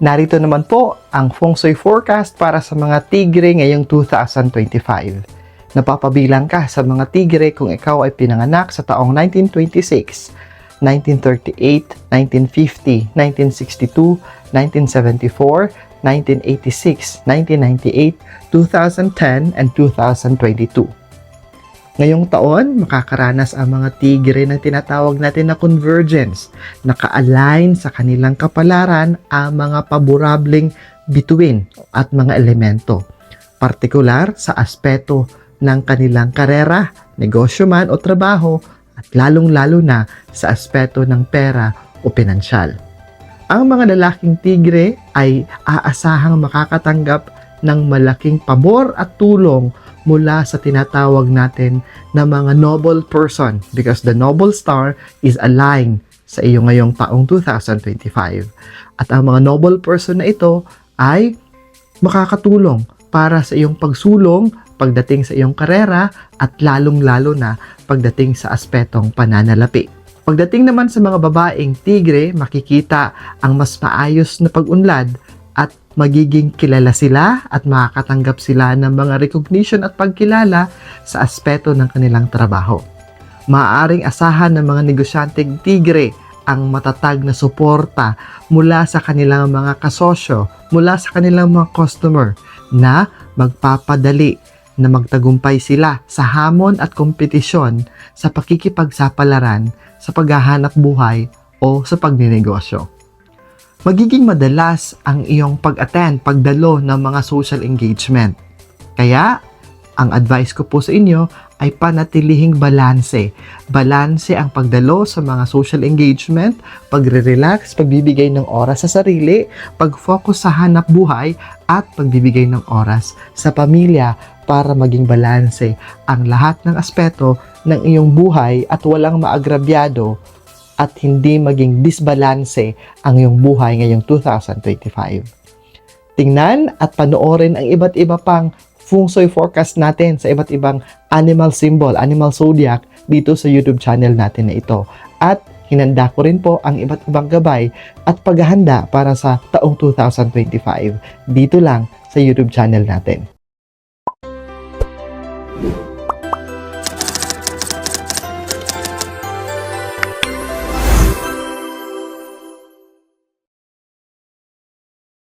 Narito naman po ang Feng Shui forecast para sa mga Tigre ngayong 2025. Napapabilang ka sa mga Tigre kung ikaw ay pinanganak sa taong 1926, 1938, 1950, 1962, 1974, 1986, 1998, 2010, and 2022. Ngayong taon, makakaranas ang mga Tigre ng tinatawag natin na convergence. Naka-align sa kanilang kapalaran ang mga paborableng bituin at mga elemento. Partikular sa aspeto ng kanilang karera, negosyo man o trabaho, at lalong-lalo na sa aspeto ng pera o pinansyal. Ang mga lalaking Tigre ay aasahang makakatanggap ng malaking pabor at tulong mula sa tinatawag natin na mga noble person because the noble star is aligned sa iyo ngayong taong 2025. At ang mga noble person na ito ay makakatulong para sa iyong pagsulong pagdating sa iyong karera at lalong-lalo na pagdating sa aspetong pananalapi. Pagdating naman sa mga babaeng Tigre, makikita ang mas maayos na pag-unlad at magiging kilala sila at makakatanggap sila ng mga recognition at pagkilala sa aspeto ng kanilang trabaho. Maaaring asahan ng mga negosyanteng Tigre ang matatag na suporta mula sa kanilang mga kasosyo, mula sa kanilang mga customer na magpapadali na magtagumpay sila sa hamon at kompetisyon sa pakikipagsapalaran sa paghahanap buhay o sa pagninegosyo. Magiging madalas ang iyong pag-attend, pagdalo ng mga social engagement. Kaya, ang advice ko po sa inyo ay panatilihing balanse. Balanse ang pagdalo sa mga social engagement, pagre-relax, pagbibigay ng oras sa sarili, pag-focus sa hanap buhay, at pagbibigay ng oras sa pamilya para maging balanse ang lahat ng aspeto ng iyong buhay at walang maagrabyado at hindi maging disbalanse ang iyong buhay ngayong 2025. Tingnan at panoorin ang iba't iba pang Feng Shui forecast natin sa iba't ibang animal symbol, animal zodiac dito sa YouTube channel natin na ito. At hinanda ko rin po ang iba't ibang gabay at paghahanda para sa taong 2025 dito lang sa YouTube channel natin.